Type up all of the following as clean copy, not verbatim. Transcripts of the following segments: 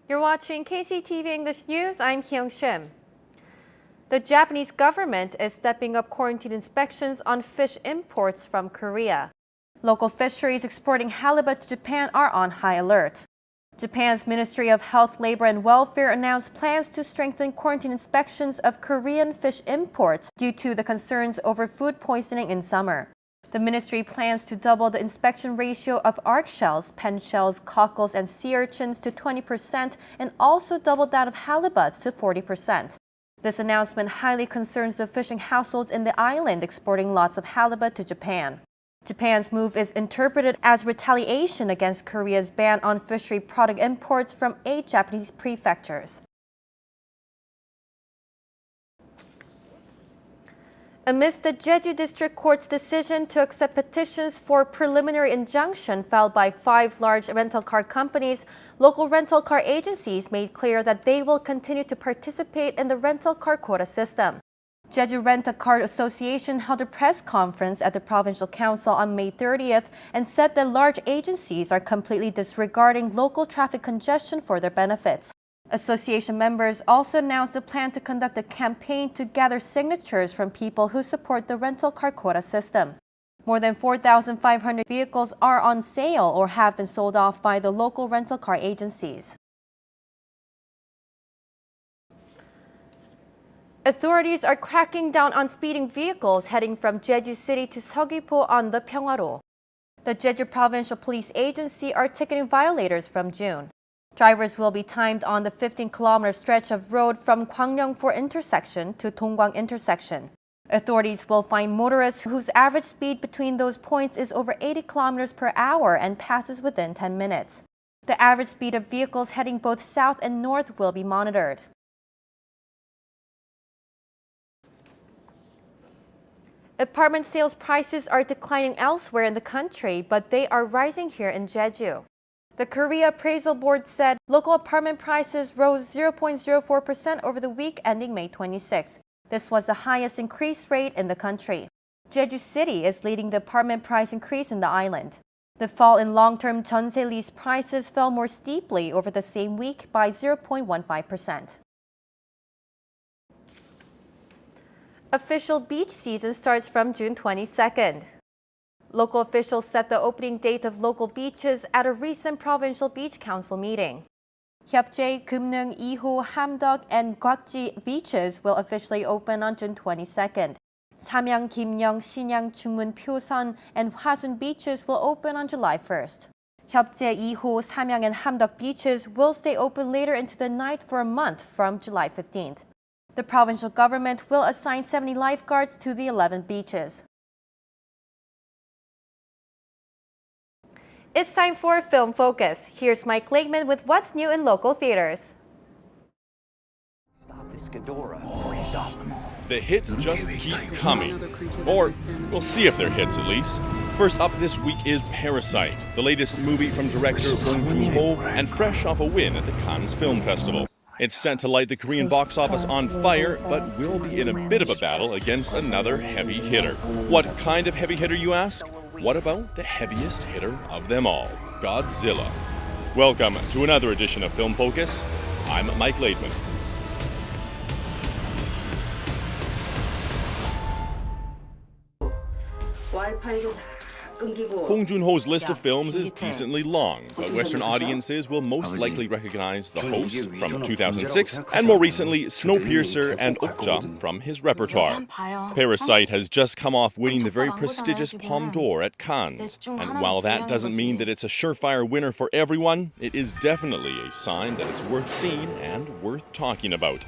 You're watching KCTV English News. I'm Hyung Shim. The Japanese government is stepping up quarantine inspections on fish imports from Korea. Local fisheries exporting halibut to Japan are on high alert. Japan's Ministry of Health, Labor and Welfare announced plans to strengthen quarantine inspections of Korean fish imports due to the concerns over food poisoning in summer. The ministry plans to double the inspection ratio of arc shells, pen shells, cockles, and sea urchins to 20% and also double that of halibuts to 40%. This announcement highly concerns the fishing households in the island exporting lots of halibut to Japan. Japan's move is interpreted as retaliation against Korea's ban on fishery product imports from 8 Japanese prefectures. Amidst the Jeju District Court's decision to accept petitions for preliminary injunction filed by 5 large rental car companies, local rental car agencies made clear that they will continue to participate in the rental car quota system. Jeju Rent-A-Car Association held a press conference at the Provincial Council on May 30th and said that large agencies are completely disregarding local traffic congestion for their benefits. Association members also announced a plan to conduct a campaign to gather signatures from people who support the rental car quota system. More than 4,500 vehicles are on sale or have been sold off by the local rental car agencies. Authorities are cracking down on speeding vehicles heading from Jeju City to Seogwipo on the Pyeongwaro. The Jeju Provincial Police Agency are ticketing violators from June. Drivers will be timed on the 15-kilometer stretch of road from Gwangyongfor intersection to Donggang intersection. Authorities will find motorists whose average speed between those points is over 80 kilometers per hour and passes within 10 minutes. The average speed of vehicles heading both south and north will be monitored. Apartment sales prices are declining elsewhere in the country, but they are rising here in Jeju. The Korea Appraisal Board said local apartment prices rose 0.04% over the week ending May 26th. This was the highest increase rate in the country. Jeju City is leading the apartment price increase in the island. The fall in long-term jeonse lease prices fell more steeply over the same week by 0.15%. Official beach season starts from June 22nd. Local officials set the opening date of local beaches at a recent Provincial Beach Council meeting. Hyupje, Gumneung, Iho, Hamdeok, and Gwakji beaches will officially open on June 22nd. Samyang, Gimyeong, Sinyang, Chungmun, Pyosan, and Hwasun beaches will open on July 1st. Hyupje, Iho, Samyang, and Hamdeok beaches will stay open later into the night for a month from July 15th. The provincial government will assign 70 lifeguards to the 11 beaches. It's time for Film Focus. Here's Mike Lakeman with what's new in local theaters. Stop this Ghidorah, or stop them all. The hits just keep coming. Or we'll see if they're hits at least. First up this week is Parasite, the latest movie from director Bong Joon-ho and fresh off a win at the Cannes Film Festival. It's set to light the Korean box office on fire, but will be in a bit of a battle against another heavy hitter. What kind of heavy hitter, you ask? What about the heaviest hitter of them all, Godzilla? Welcome to another edition of Film Focus. I'm Mike Lakeman. Bong Joon-ho's list of films is decently long, but Western audiences will most likely recognize The Host from 2006 and more recently Snowpiercer and Okja from his repertoire. Parasite has just come off winning the very prestigious Palme d'Or at Cannes, and while that doesn't mean that it's a surefire winner for everyone, it is definitely a sign that it's worth seeing and worth talking about.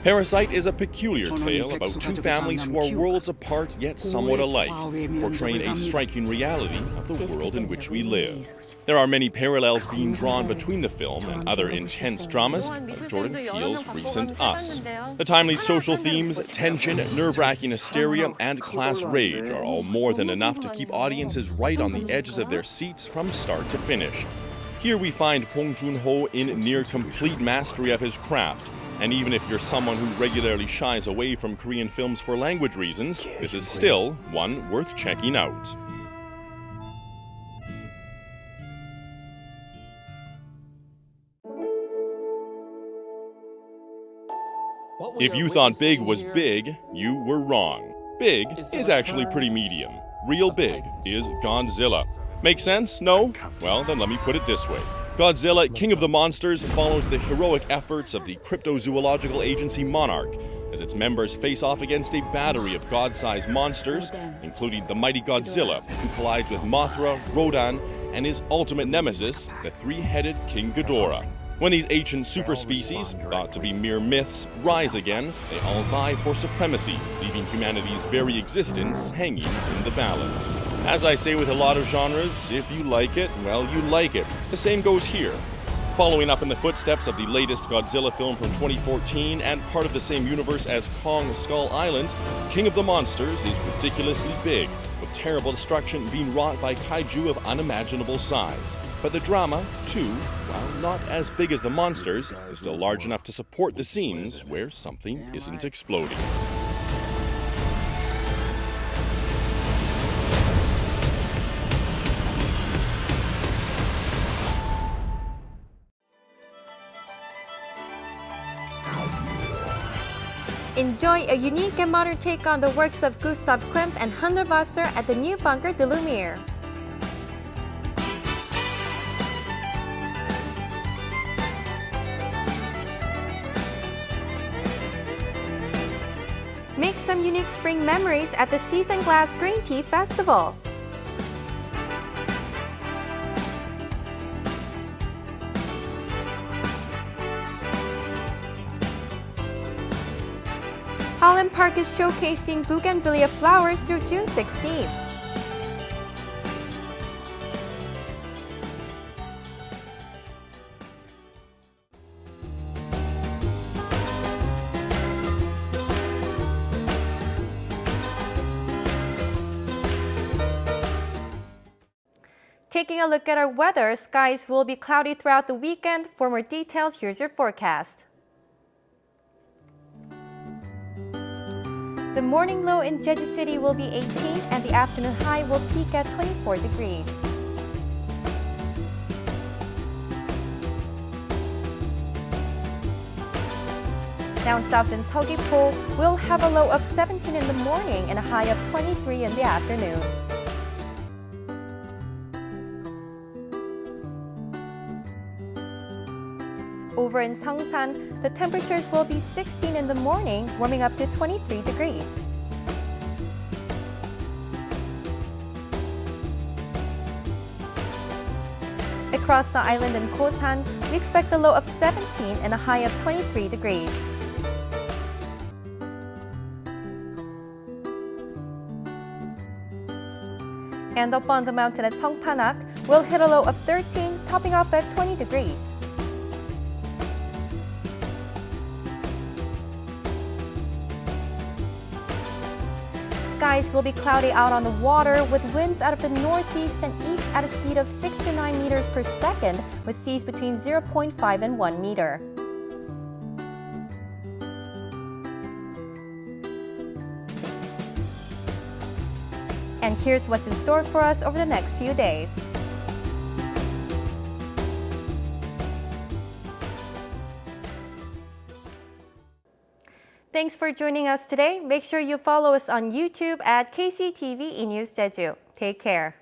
Parasite is a peculiar tale about 2 families who are worlds apart yet somewhat alike, portraying a striking reality of the world in which we live. There are many parallels being drawn between the film and other intense dramas like Jordan Peele's recent Us. The timely social themes, tension, nerve-wracking hysteria, and class rage are all more than enough to keep audiences right on the edges of their seats from start to finish. Here we find Bong Joon-ho in near complete mastery of his craft. And even if you're someone who regularly shies away from Korean films for language reasons, this is still one worth checking out. If you thought big was big, you were wrong. Big is actually pretty medium. Real big is Godzilla. Make sense? No? Well, then let me put it this way. Godzilla, King of the Monsters, follows the heroic efforts of the cryptozoological agency Monarch, as its members face off against a battery of god-sized monsters, including the mighty Godzilla, who collides with Mothra, Rodan, and his ultimate nemesis, the three-headed King Ghidorah. When these ancient superspecies, thought to be mere myths, rise again, they all vie for supremacy, leaving humanity's very existence hanging in the balance. As I say with a lot of genres, if you like it, well, you like it. The same goes here. Following up in the footsteps of the latest Godzilla film from 2014 and part of the same universe as Kong Skull Island, King of the Monsters is ridiculously big, with terrible destruction being wrought by kaiju of unimaginable size. But the drama, too, while not as big as the monsters, is still large enough to support the scenes where something isn't exploding. Enjoy a unique and modern take on the works of Gustav Klimt and Hundertwasser at the new Bunker de Lumière. Make some unique spring memories at the Season Glass Green Tea Festival. Holland Park is showcasing bougainvillea flowers through June 16th. Taking a look at our weather, skies will be cloudy throughout the weekend. For more details, here's your forecast. The morning low in Jeju City will be 18 and the afternoon high will peak at 24 degrees. Down south in Seogwipo, we'll have a low of 17 in the morning and a high of 23 in the afternoon. Over in Seongsan, the temperatures will be 16 in the morning, warming up to 23 degrees. Across the island in Kosan, we expect a low of 17 and a high of 23 degrees. And up on the mountain at Songpanak, we'll hit a low of 13, topping off at 20 degrees. Skies will be cloudy out on the water with winds out of the northeast and east at a speed of 6 to 9 meters per second with seas between 0.5 and 1 meter. And here's what's in store for us over the next few days. Thanks for joining us today. Make sure you follow us on YouTube at KCTV News Jeju. Take care.